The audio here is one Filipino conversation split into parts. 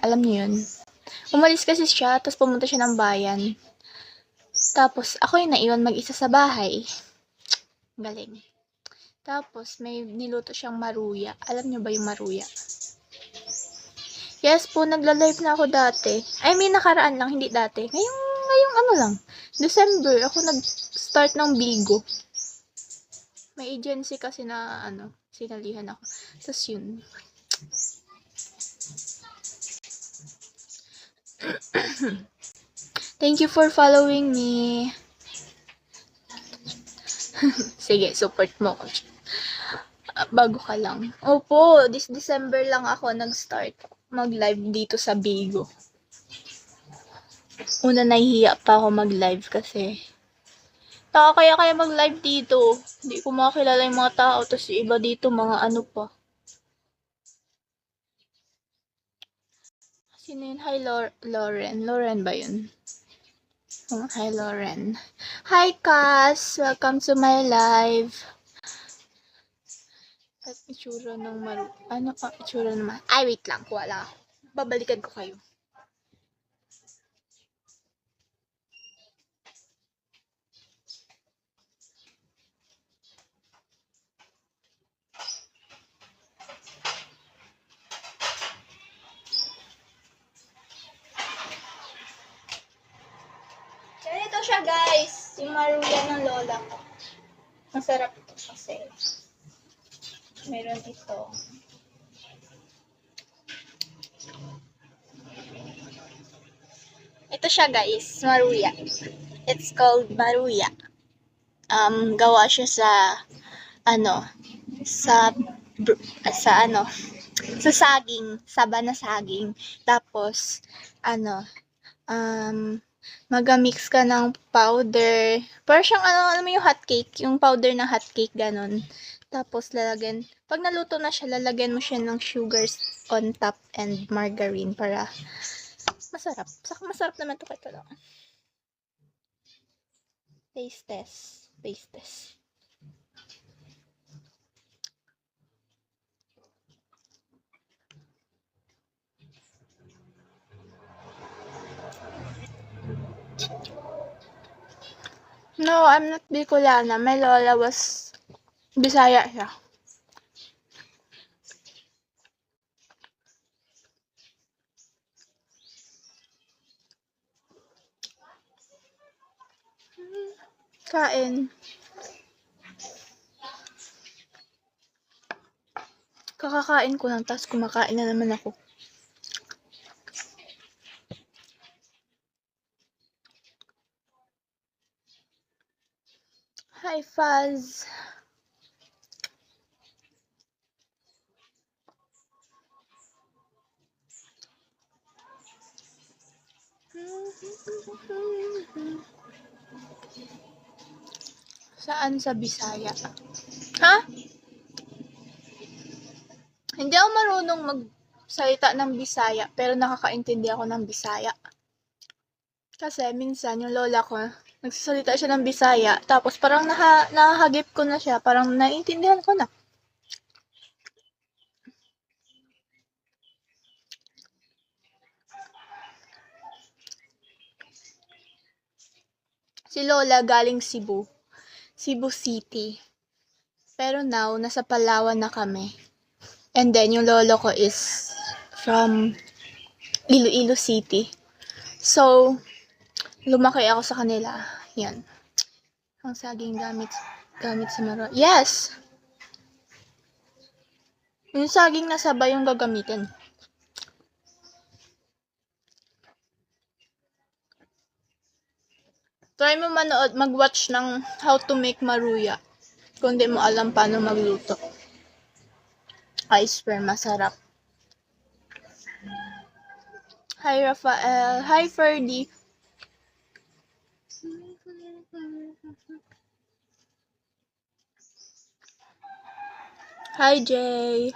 Alam niyo yun? Umalis kasi siya, tapos pumunta siya ng bayan. Tapos, ako yung naiwan mag-isa sa bahay. Galing. Tapos, may niluto siyang maruya. Alam niyo ba yung maruya? Yes po, nagla-live na ako dati. I mean, nakaraan lang, hindi dati. Ngayong ano lang, December, ako nag-start ng Bigo. May agency kasi na, sinalihan ako. Tapos yun. Thank you for following me. Sige, support mo ko. Bago ka lang. Opo, this December lang ako nag-start mag-live dito sa Bigo. Una nahihiya pa ako mag-live kasi kaya mag-live dito. Hindi ko makakilala yung mga tao. Tapos yung iba dito, mga ano pa. Sino yun? Hi, Lauren. Lauren ba yun? Oh, hi, Lauren. Hi, Cass. Welcome to my live. At itsura ng ano pa itsura naman? Ay, wait lang. Wala. Babalikan ko kayo. Ganito siya, guys. Yung maruya ng lola ko. Masarap ito kasi. Meron ito. Ito siya, guys. Maruya. It's called maruya. Gawa siya sa sa saging, saba na saging. Tapos magamix ka ng powder. Parang siyang alam mo yung hot cake, yung powder ng hot cake ganon. Tapos pag naluto na siya, lalagyan mo siya ng sugars on top and margarine para masarap. Saka masarap naman to kahit lang. Taste test. No, I'm not Bicolana. My lola was Bisaya siya. Kain. Kakakain ko lang, tapos kumakain na naman ako. Hi, Fuzz. Saan sa Bisaya? Ha? Hindi ako marunong magsalita ng Bisaya, pero nakakaintindi ako ng Bisaya. Kasi minsan yung lola ko, nagsasalita siya ng Bisaya, tapos parang nahagip ko na siya, parang naiintindihan ko na. Si lola galing Cebu City. Pero now, nasa Palawan na kami. And then, yung lolo ko is from Iloilo City. So, lumaki ako sa kanila. Yan. Ang saging gamit sa maro. Yes! Yung saging na sabay yung gagamitin. Try mo mag-watch ng how to make maruya. Kung di mo alam paano magluto. I swear, masarap. Hi, Rafael. Hi, Ferdy. Hi, Jay.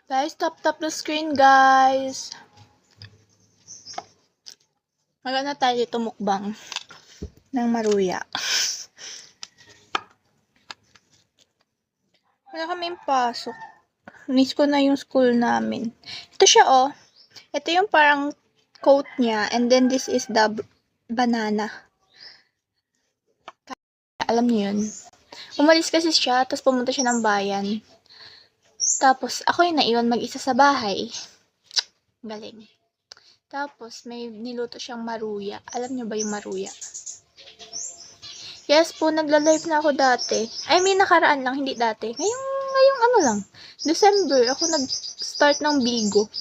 Guys, tap the screen, guys. Magana tayo dito mukbang ng maruya. Wala kaming pasok. Miss ko na yung school namin. Ito siya, oh. Ito yung parang coat niya. And then, this is the banana. Alam niyo yun. Umalis kasi siya, tapos pumunta siya ng bayan. Tapos, ako yung naiwan mag-isa sa bahay. Galing. Tapos, may niluto siyang maruya. Alam niyo ba yung maruya? Yes po, nagla-live na ako dati. I mean, nakaraan lang, hindi dati. Ngayong ano lang, December, ako nag-start ng Bigo.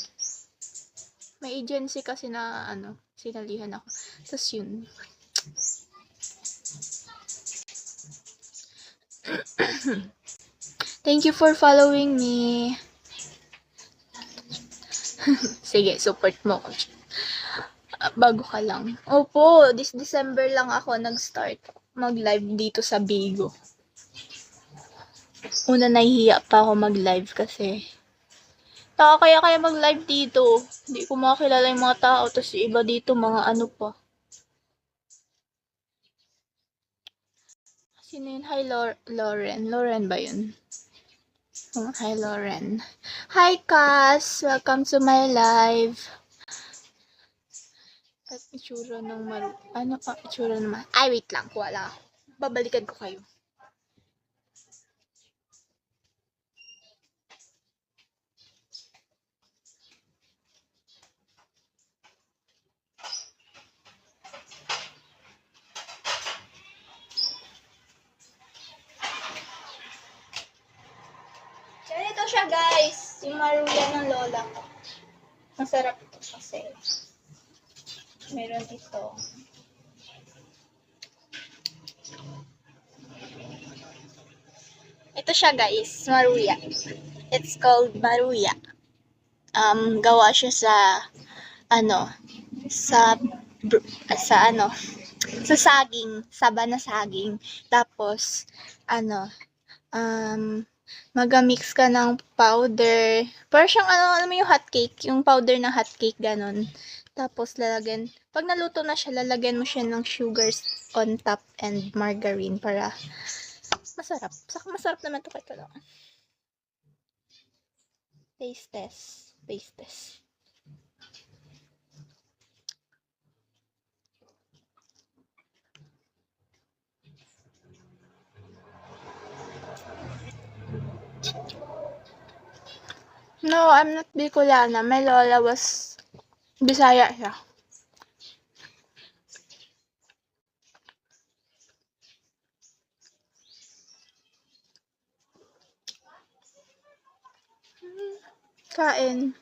May agency kasi na, sinalihan ako. Tapos yun. Thank you for following me. Sige, support mo ko. Bago ka lang. Opo, this December lang ako nag-start mag-live dito sa Bigo. Una nahihiya pa ako mag-live kasi kaya mag-live dito. Hindi ko makakilala yung mga tao. Tapos yung iba dito, mga ano pa. Sino yun? Hi, Lauren. Lauren ba yun? Hi, Lauren. Hi, Cass. Welcome to my live. At itsura ng ano pa? Itsura naman. Ay, wait lang. Kuha lang ako. Babalikan ko kayo. Ganito siya, guys. Yung maruya ng lola ko. Masarap ito kasi. Meron ito. Ito siya, guys. Maruya. It's called maruya. Gawa siya sa sa sa saging, saba na saging. Tapos magamix ka ng powder. Parang siyang alam mo yung hot cake, yung powder ng hot cake ganon. Tapos pag naluto na siya, lalagyan mo siya ng sugars on top and margarine para masarap. Saka masarap naman to kahit lang. Taste test. No, I'm not Bicolana. My lola was Bisaya siya. Kain.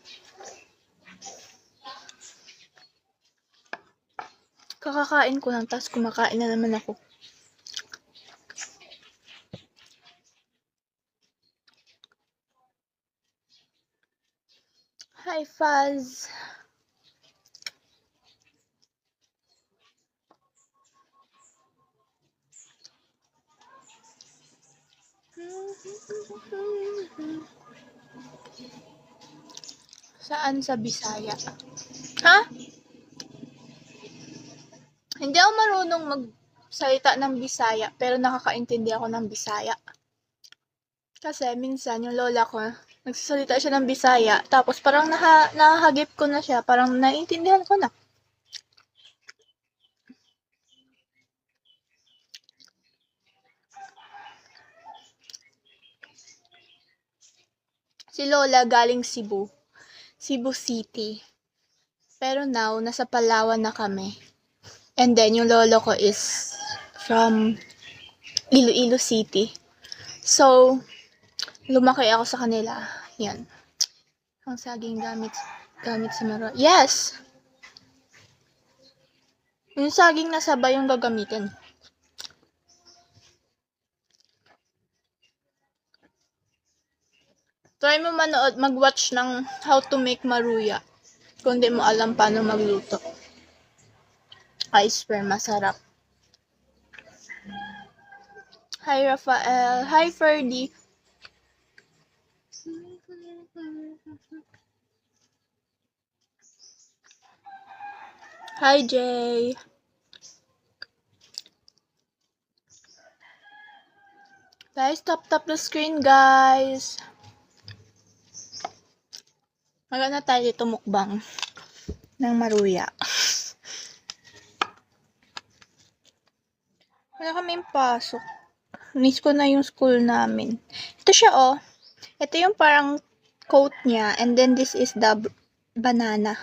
Kakakain ko lang, tapos kumakain na naman ako. Hi, Faz. Saan sa Bisaya? Ha? Hindi ako marunong magsalita ng Bisaya, pero nakakaintindi ako ng Bisaya. Kasi minsan yung lola ko, nagsasalita siya ng Bisaya, tapos parang nahagip ko na siya, parang naiintindihan ko na. Si lola galing Cebu City. Pero now, nasa Palawan na kami. And then, yung lolo ko is from Iloilo City. So, lumaki ako sa kanila. Yan. Ang saging gamit sa maro. Yes! Yung saging na sabay yung gagamitin. Try mo mag-watch ng how to make maruya. Kung di mo alam paano magluto. I swear, masarap. Hi, Rafael. Hi, Ferdy. Hi, Jay. Guys, tap the screen, guys. Maganda tayo dito mukbang ng maruya. Wala kaming pasok. Miss ko na yung school namin. Ito siya, oh. Ito yung parang coat niya. And then, this is the banana.